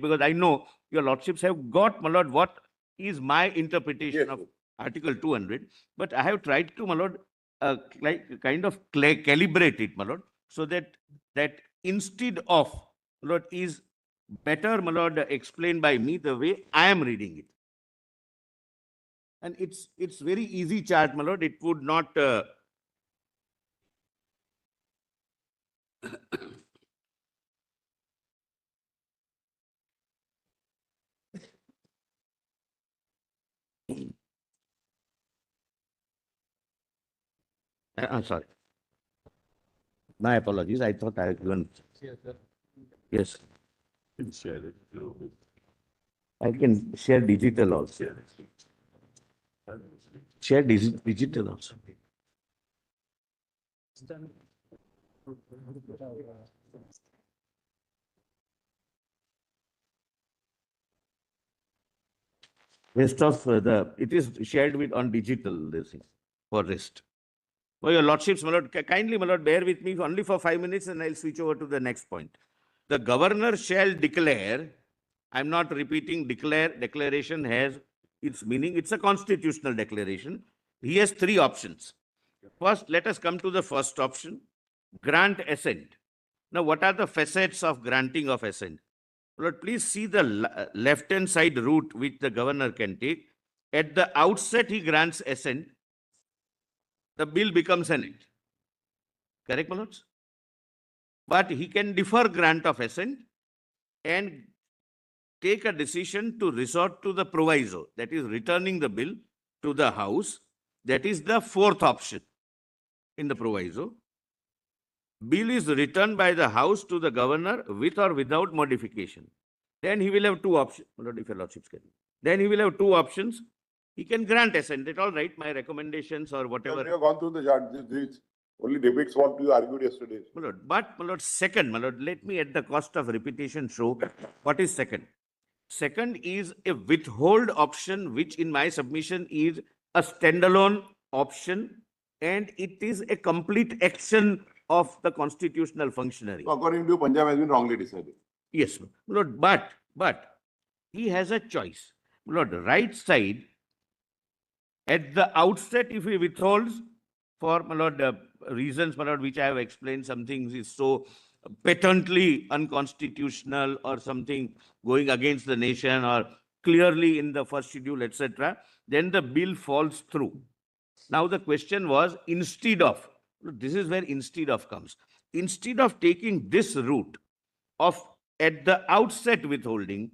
because I know your lordships have got, my lord, what is my interpretation Yes, of yes. Article 200, but I have tried to, my lord, like kind of calibrate it, my lord, so that instead of, my lord, is better, my lord, explained by me the way I am reading it. And it's very easy chart, my lord. It would not sorry. My apologies. I thought I had given. Yes. I can share digital also. Share digital also. Rest of it is shared with on digital, this thing, for rest. Oh, your lordships, my lord, kindly, my lord, bear with me only for 5 minutes and I'll switch over to the next point. The governor shall declare, I'm not repeating declaration has its meaning. It's a constitutional declaration. He has 3 options. First, let us come to the first option, grant assent. Now, what are the facets of granting of assent? Lord, please see the left-hand side route which the governor can take. At the outset, he grants assent. The bill becomes an act. Correct, my lords? But he can defer grant of assent and take a decision to resort to the proviso, that is returning the bill to the House. That is the 4th option in the proviso. Bill is returned by the House to the governor with or without modification. Then he will have 2 options. If your lordships can. Then he will have 2 options. He can grant assent. That all right, my recommendations or whatever. We have gone through the chart. These only debates what you argued yesterday. My lord, but my lord, second, my lord, let me at the cost of repetition show what is second. Second is a withhold option, which in my submission is a standalone option, and it is a complete action of the constitutional functionary. So according to you, Punjab has been wrongly decided. Yes, my lord, but he has a choice. My lord, right side, at the outset, if he withholds for, my lord, reasons, my lord, which I have explained, something is so patently unconstitutional or something going against the nation or clearly in the first schedule, etc., then the bill falls through. Now the question was, instead of, this is where instead of comes. Instead of taking this route of at the outset withholding,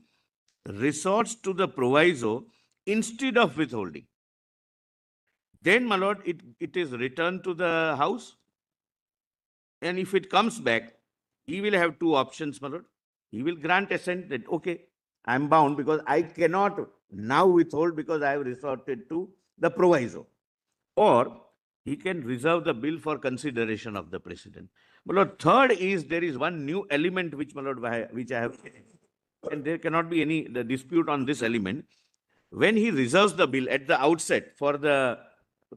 resorts to the proviso instead of withholding. Then, my lord, it is returned to the House. And if it comes back, he will have 2 options, my lord. He will grant assent that, okay, I'm bound because I cannot now withhold because I have resorted to the proviso. Or he can reserve the bill for consideration of the president. My lord, third is there is one new element which, my lord, which I have, and there cannot be any dispute on this element. When he reserves the bill at the outset for the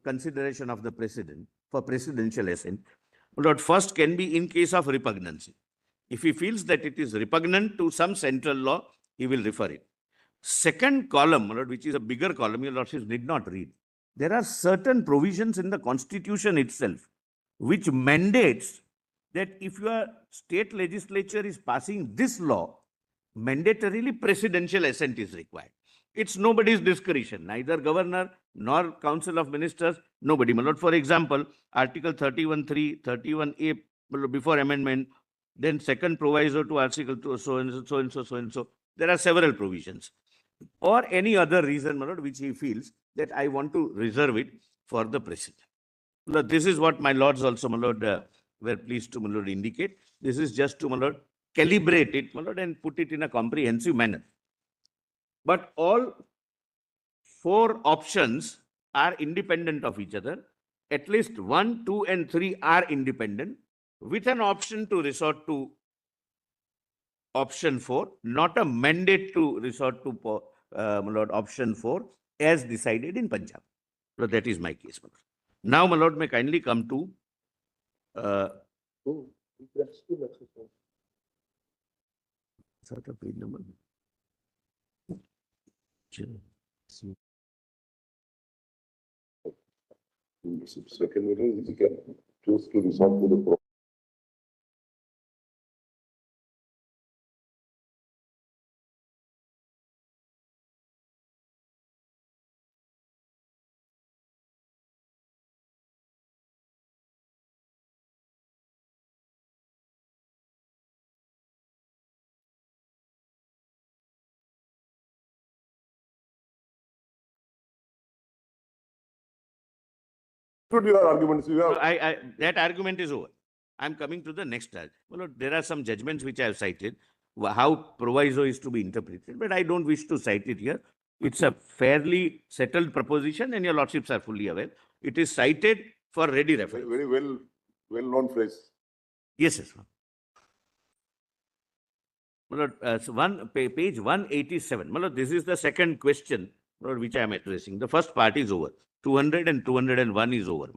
consideration of the president, for presidential assent, my lord, first can be in case of repugnancy. If he feels that it is repugnant to some central law, he will refer it. Second column, my lord, which is a bigger column, your lordships need not read. There are certain provisions in the constitution itself which mandates that if your state legislature is passing this law, mandatorily presidential assent is required. It's nobody's discretion, neither governor nor council of ministers, nobody. My lord, for example, Article 31(3), 31A, before amendment, then second proviso to Article 2, so and so, so and so, so and so. There are several provisions. Or any other reason, my lord, which he feels that I want to reserve it for the president. Lord, this is what my lords also, my lord, were pleased to, my lord, indicate. This is just to, my lord, calibrate it, my lord, and put it in a comprehensive manner. But all 4 options are independent of each other. At least 1, 2, and 3 are independent, with an option to resort to option 4, not a mandate to resort to my lord, option 4 as decided in Punjab. So that is my case, my lord. Now, my lord, may kindly come to page number. Second meeting, you can choose to resort to the pro. Put your arguments, you have. That argument is over. I'm coming to the next argument. Well, there are some judgments which I have cited, how proviso is to be interpreted, but I don't wish to cite it here. It's a fairly settled proposition and your lordships are fully aware. It is cited for ready reference. Very well-known phrase. Yes, yes. Page 187. This is the second question which I am addressing. The first part is over. 200 and 201 is over.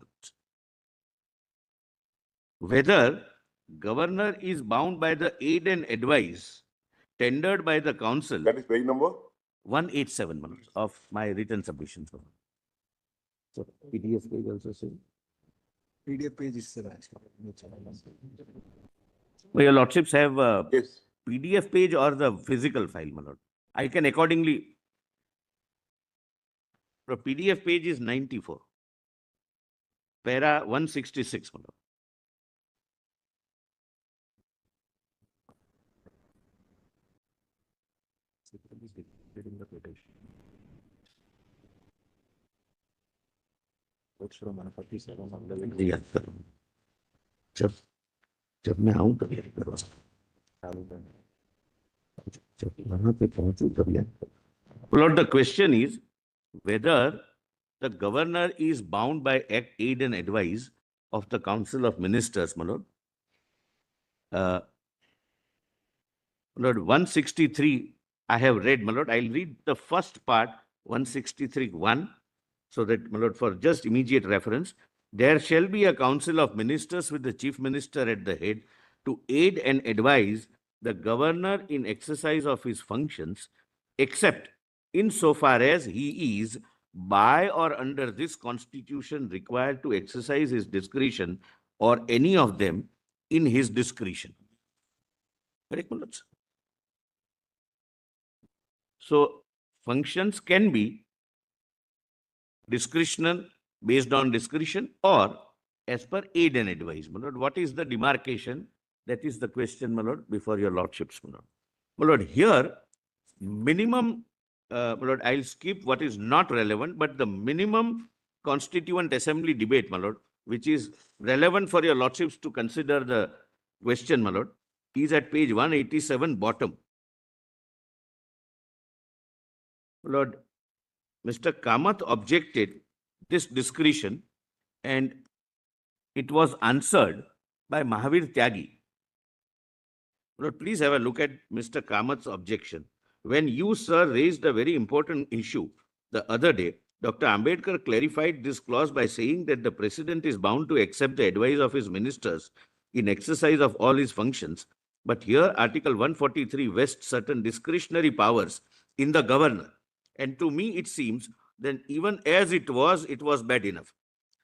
Whether governor is bound by the aid and advice tendered by the council. That is page number? 187 of my written submission. So PDF page also same. PDF page is Well, your lordships have Yes. PDF page or the physical file, my lord. I can accordingly. The PDF page is 94. Para 166, my lord. जब मैं आऊं तब याद करो, जब वहां पे पहुंचूं तब याद करो. Lord, the question is whether the governor is bound by aid and advice of the Council of Ministers, my lord. Lord, 163 I have read, my lord. I'll read the first part, 163(1), so that, my lord, for just immediate reference. There shall be a council of ministers with the chief minister at the head to aid and advise the governor in exercise of his functions, except insofar as he is by or under this constitution required to exercise his discretion or any of them in his discretion. Correct, my lords? So functions can be discretional, based on discretion, or as per aid and advice. My lord, what is the demarcation? That is the question, my lord, before your lordships, my lord. My lord, here, minimum, my lord, I'll skip what is not relevant, but the minimum constituent assembly debate, my lord, which is relevant for your lordships to consider the question, my lord, is at page 187 bottom. Lord, Mr. Kamath objected this discretion and it was answered by Mahavir Tyagi. Lord, please have a look at Mr. Kamath's objection. When you, sir, raised a very important issue the other day, Dr. Ambedkar clarified this clause by saying that the president is bound to accept the advice of his ministers in exercise of all his functions. But here, Article 143 vests certain discretionary powers in the governor. And to me, it seems that even as it was bad enough.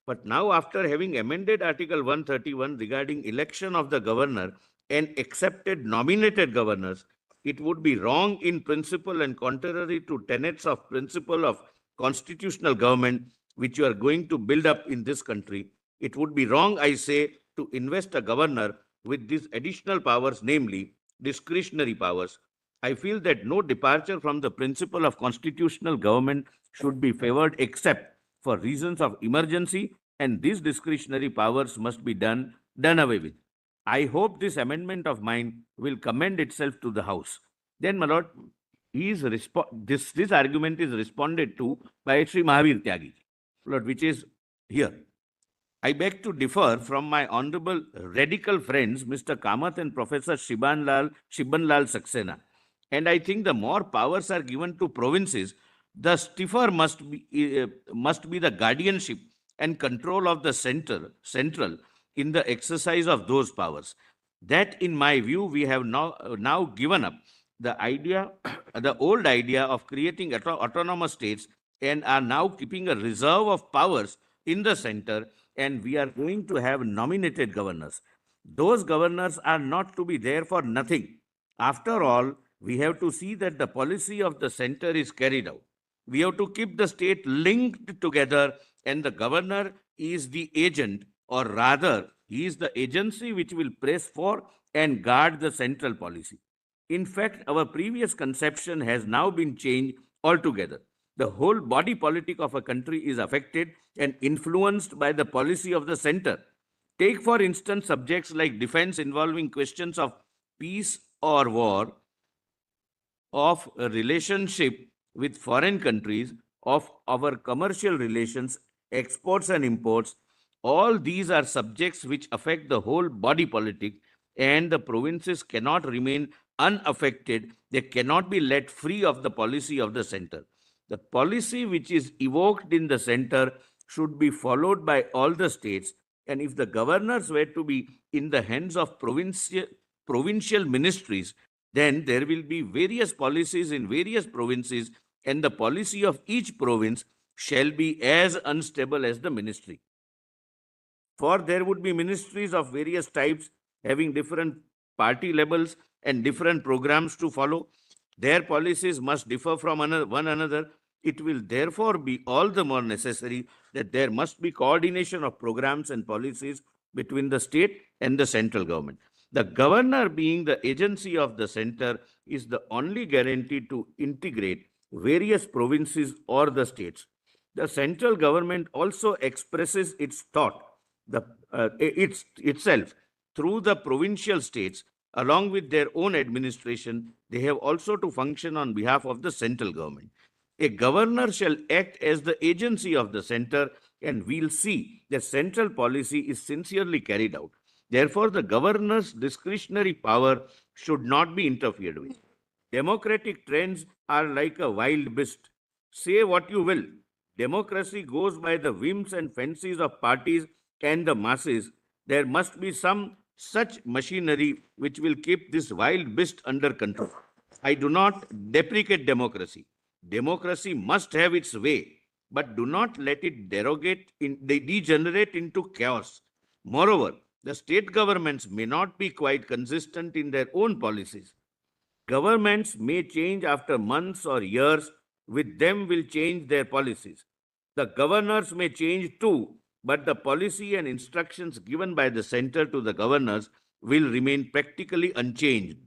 But now, after having amended Article 131 regarding election of the governor and accepted nominated governors, it would be wrong in principle and contrary to tenets of principle of constitutional government, which you are going to build up in this country. It would be wrong, I say, to invest a governor with these additional powers, namely discretionary powers. I feel that no departure from the principle of constitutional government should be favored except for reasons of emergency, and these discretionary powers must be done away with. I hope this amendment of mine will commend itself to the House. Then, my lord, this argument is responded to by Sri Mahavir Tyagi, lord, which is here. I beg to differ from my honorable radical friends, Mr. Kamath and Professor Shibban Lal Saxena. And I think the more powers are given to provinces, the stiffer must be the guardianship and control of the central in the exercise of those powers. That, in my view, we have now given up the old idea of creating autonomous states and are now keeping a reserve of powers in the center, and we are going to have nominated governors. Those governors are not to be there for nothing. After all, we have to see that the policy of the center is carried out. We have to keep the state linked together, and the governor is the agent, or rather, he is the agency which will press for and guard the central policy. In fact, our previous conception has now been changed altogether. The whole body politic of a country is affected and influenced by the policy of the center. Take, for instance, subjects like defense involving questions of peace or war, of a relationship with foreign countries, of our commercial relations, exports and imports. All these are subjects which affect the whole body politic, and the provinces cannot remain unaffected. They cannot be let free of the policy of the center. The policy which is evoked in the center should be followed by all the states. And if the governors were to be in the hands of provincial ministries, then there will be various policies in various provinces, and the policy of each province shall be as unstable as the ministry. For there would be ministries of various types having different party levels and different programs to follow. Their policies must differ from one another. It will therefore be all the more necessary that there must be coordination of programs and policies between the state and the central government. The governor, being the agency of the center, is the only guarantee to integrate various provinces or the states. The central government also expresses its thought, itself, through the provincial states. Along with their own administration, they have also to function on behalf of the central government. A governor shall act as the agency of the center, and we'll see that central policy is sincerely carried out. Therefore, the governor's discretionary power should not be interfered with. Democratic trends are like a wild beast. Say what you will, democracy goes by the whims and fancies of parties and the masses. There must be some such machinery which will keep this wild beast under control. I do not deprecate democracy. Democracy must have its way, but do not let it degenerate into chaos. Moreover, the state governments may not be quite consistent in their own policies. Governments may change after months or years. With them will change their policies. The governors may change too, but the policy and instructions given by the center to the governors will remain practically unchanged.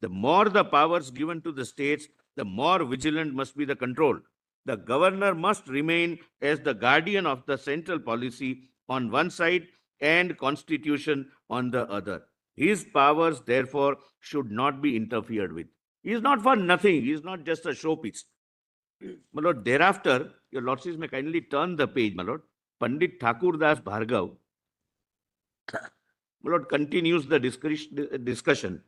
The more the powers given to the states, the more vigilant must be the control. The governor must remain as the guardian of the central policy on one side and constitution on the other. His powers, therefore, should not be interfered with. He is not for nothing. He is not just a showpiece. My lord, thereafter, your lordships may kindly turn the page, my lord. Pandit Thakur Das Bhargav, my lord, continues the discussion.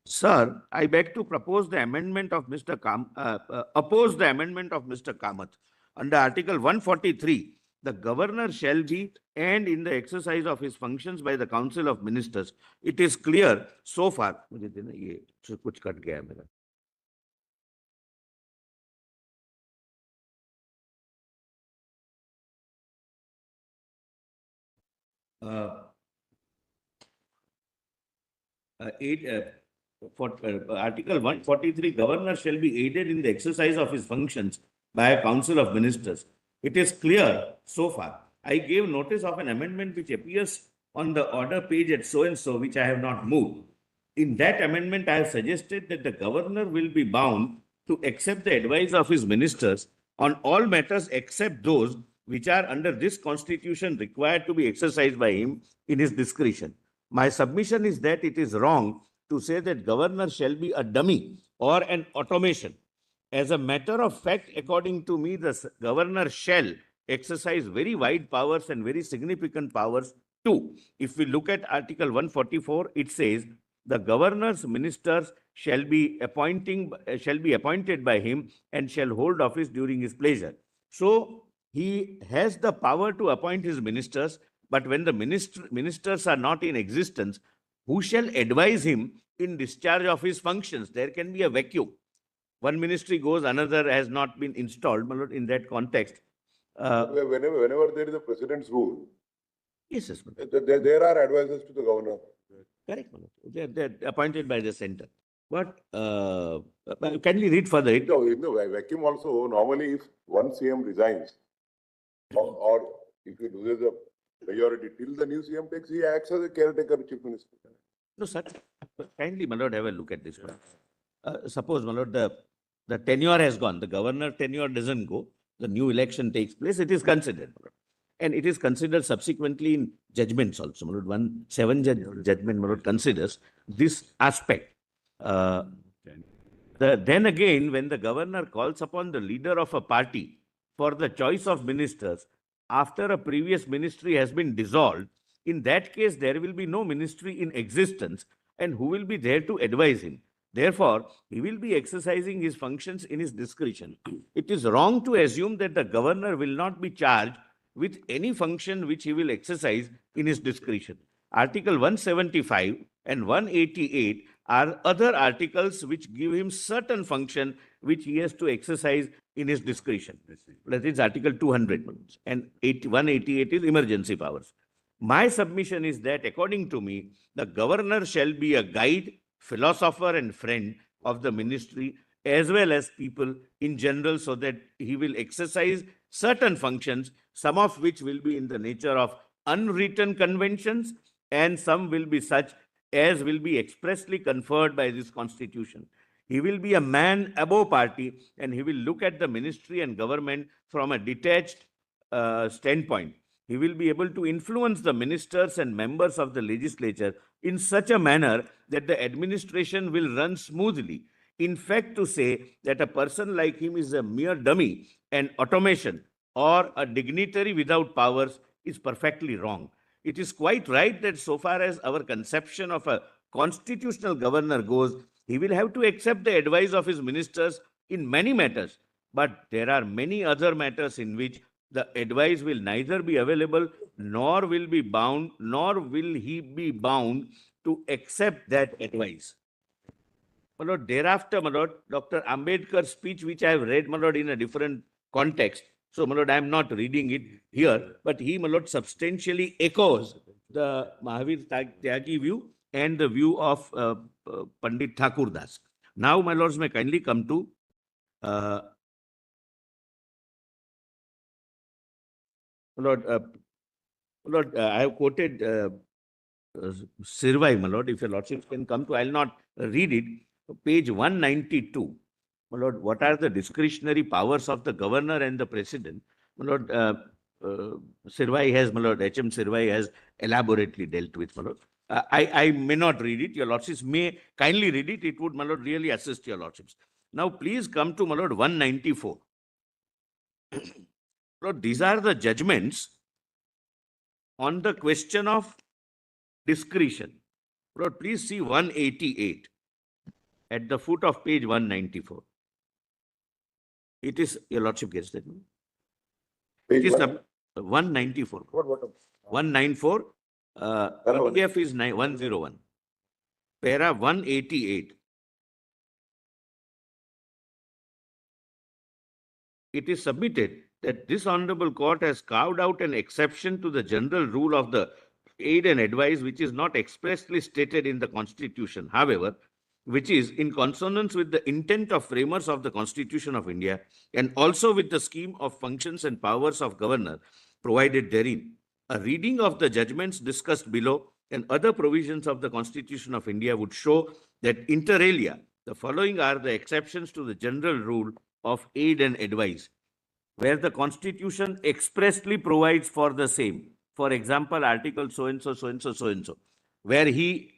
Sir, I beg to propose the amendment of oppose the amendment of Mr. Kamath. Under Article 143, the governor shall be and in the exercise of his functions by the Council of Ministers. It is clear so far. मुझे देना ये कुछ cut गया है मेरा. Article 143, governor shall be aided in the exercise of his functions by a council of ministers. It is clear so far. I gave notice of an amendment which appears on the order page at so and so, which I have not moved. In that amendment, I have suggested that the governor will be bound to accept the advice of his ministers on all matters except those which are under this constitution required to be exercised by him in his discretion. My submission is that it is wrong to say that governor shall be a dummy or an automation. As a matter of fact, according to me, the governor shall exercise very wide powers and very significant powers too. If we look at Article 144, it says the governor's ministers shall be appointed by him and shall hold office during his pleasure. So he has the power to appoint his ministers, But when the ministers are not in existence, who shall advise him in discharge of his functions? There can be a vacuum. One ministry goes, another has not been installed. My lord, in that context, Whenever there is a president's rule, yes, yes, my lord. there are advisors to the governor. Correct, my lord. They're appointed by the center. But can we read further? No, in the vacuum also, normally if one CM resigns, or if he loses the majority till the new CM takes, he acts as a caretaker chief minister. No, sir. Kindly, my lord, have a look at this one. Suppose, my lord, the tenure has gone. The governor tenure doesn't go. The new election takes place. It is considered, my lord. And it is considered subsequently in judgments also. My lord, one 7-judge judgment, my lord, considers this aspect. Then again, when the governor calls upon the leader of a party for the choice of ministers after a previous ministry has been dissolved, in that case, there will be no ministry in existence, and who will be there to advise him? Therefore, he will be exercising his functions in his discretion. It is wrong to assume that the governor will not be charged with any function which he will exercise in his discretion. Article 175 and 188 are other articles which give him certain function which he has to exercise in his discretion. That is Article 200, and 188 is emergency powers. My submission is that, according to me, the governor shall be a guide, philosopher, and friend of the ministry as well as people in general, so that he will exercise certain functions, some of which will be in the nature of unwritten conventions, and some will be such as will be expressly conferred by this constitution. He will be a man above party, and he will look at the ministry and government from a detached standpoint. He will be able to influence the ministers and members of the legislature in such a manner that the administration will run smoothly. In fact, to say that a person like him is a mere dummy, an automation, or a dignitary without powers is perfectly wrong. It is quite right that so far as our conception of a constitutional governor goes, he will have to accept the advice of his ministers in many matters. But there are many other matters in which the advice will neither be available, nor will he be bound to accept that advice. My lord, thereafter, my lord, Dr. Ambedkar's speech, which I have read, my lord, in a different context. So, my lord, I am not reading it here, but he, my lord, substantially echoes the Mahavir Tyagi view and the view of Pandit Thakur Das. Now, my lords, may kindly come to my lord, I have quoted Sirvai, my lord. If your lordships can come to, I will not read it. Page 192. My lord, what are the discretionary powers of the governor and the president? My lord, Sirvai has, my lord, H.M. Sirvai has elaborately dealt with, my lord. I may not read it. Your lordships may kindly read it. It would, my lord, really assist your lordships. Now, please come to, my lord, 194. Lord, these are the judgments on the question of discretion. Lord, please see 188 at the foot of page 194. It is, your lordship gets that. It is 194. What? 194. PDF is 101. Para 188. It is submitted that this honorable court has carved out an exception to the general rule of the aid and advice, which is not expressly stated in the Constitution, however, which is in consonance with the intent of framers of the Constitution of India and also with the scheme of functions and powers of governor provided therein. A reading of the judgments discussed below and other provisions of the Constitution of India would show that inter alia, the following are the exceptions to the general rule of aid and advice, where the Constitution expressly provides for the same. For example, Article so-and-so, so-and-so, so-and-so, where he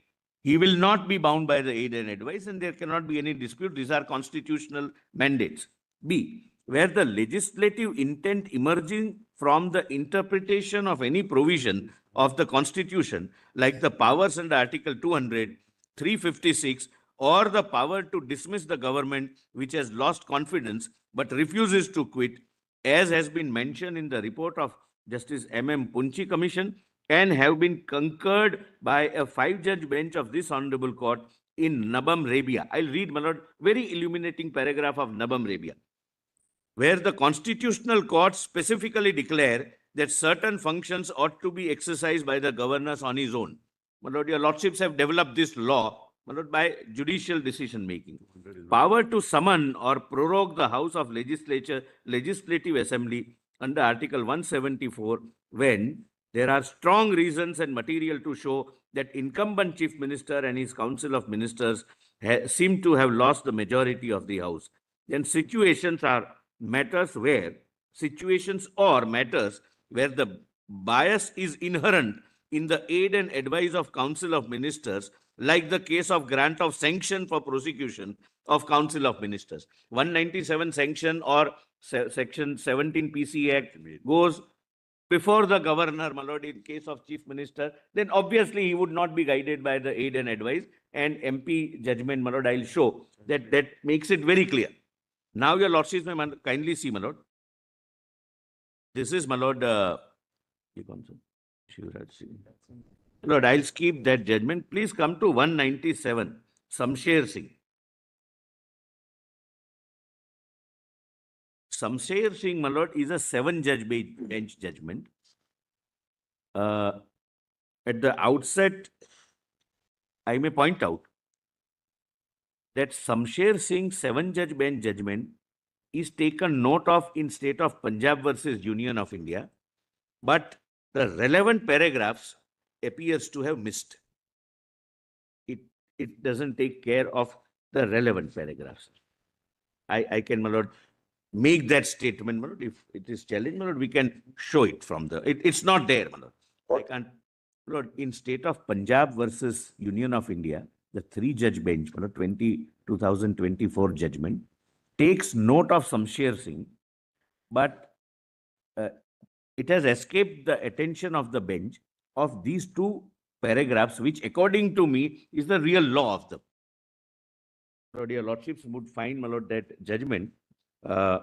will not be bound by the aid and advice, and there cannot be any dispute. These are constitutional mandates. B, where the legislative intent emerging from the interpretation of any provision of the Constitution, like the powers under Article 200, 356, or the power to dismiss the government which has lost confidence but refuses to quit, as has been mentioned in the report of Justice M.M. Punchi Commission and have been concurred by a 5-judge bench of this honorable court in Nabam Rabia. I'll read, my lord, very illuminating paragraph of Nabam Rabia, where the constitutional courts specifically declare that certain functions ought to be exercised by the governors on his own. My lord, your lordships have developed this law, my lord, by judicial decision making. Power to summon or prorogue the House of Legislative Assembly under Article 174 when there are strong reasons and material to show that incumbent Chief Minister and his Council of Ministers seem to have lost the majority of the House. Then situations or matters where the bias is inherent in the aid and advice of Council of Ministers, like the case of grant of sanction for prosecution of Council of Ministers. 197 sanction or Section 17 PC Act goes before the governor, my lord, in case of chief minister, then obviously he would not be guided by the aid and advice, and MP judgment, my lord, I'll show that makes it very clear. Now your lordships may kindly see, my lord. This is, my lord, Lord, I'll skip that judgment. Please come to 197, Samsher Singh. Samsher Singh, my lord, is a 7-judge bench judgment. At the outset, I may point out that Samsher Singh's 7-judge bench judgment is taken note of in State of Punjab versus Union of India, but the relevant paragraphs appears to have missed. It doesn't take care of the relevant paragraphs. I can, my lord, make that statement, my lord. If it is challenged, my lord, we can show it from the, it's not there, my lord. I can't, my lord, in State of Punjab versus Union of India, the 3-judge bench, my lord, 2024 judgment, takes note of Samsher Singh, but it has escaped the attention of the bench of these 2 paragraphs, which according to me is the real law of them. Lord, your lordships would find, my lord, that judgment at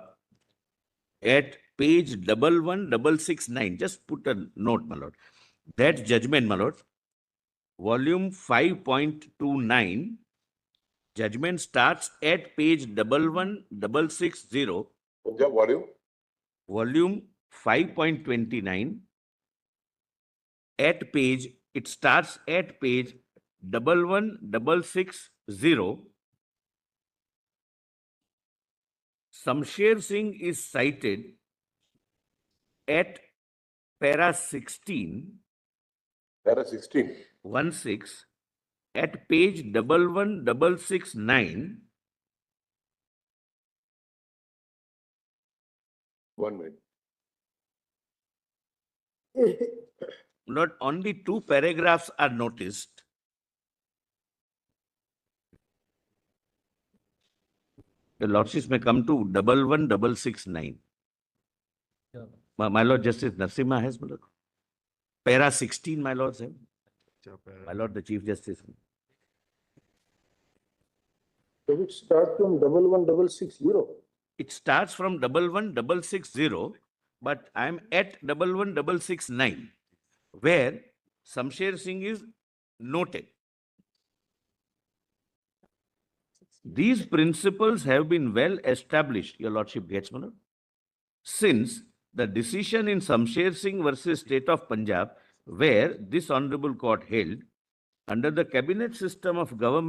page 11669. Just put a note, my lord. That judgment, my lord, volume 5.29, judgment starts at page 11660. Punjab Volume 5.29. At page, it starts at page 11660. Samsher Singh is cited at para 16. Para 16. 16 at page 11669. 1 minute. Not only 2 paragraphs are noticed. The lordships may come to 11669. My lord Justice Narasimha has, my lord. Para 16, my lords have. My lord the Chief Justice. Does it start from 11660? It starts from 11660, but I am at 11669, where Samsher Singh is noted. These principles have been well established, your lordship gets, my lord, since the decision in Samsher Singh versus State of Punjab, where this honorable court held, under the cabinet system of government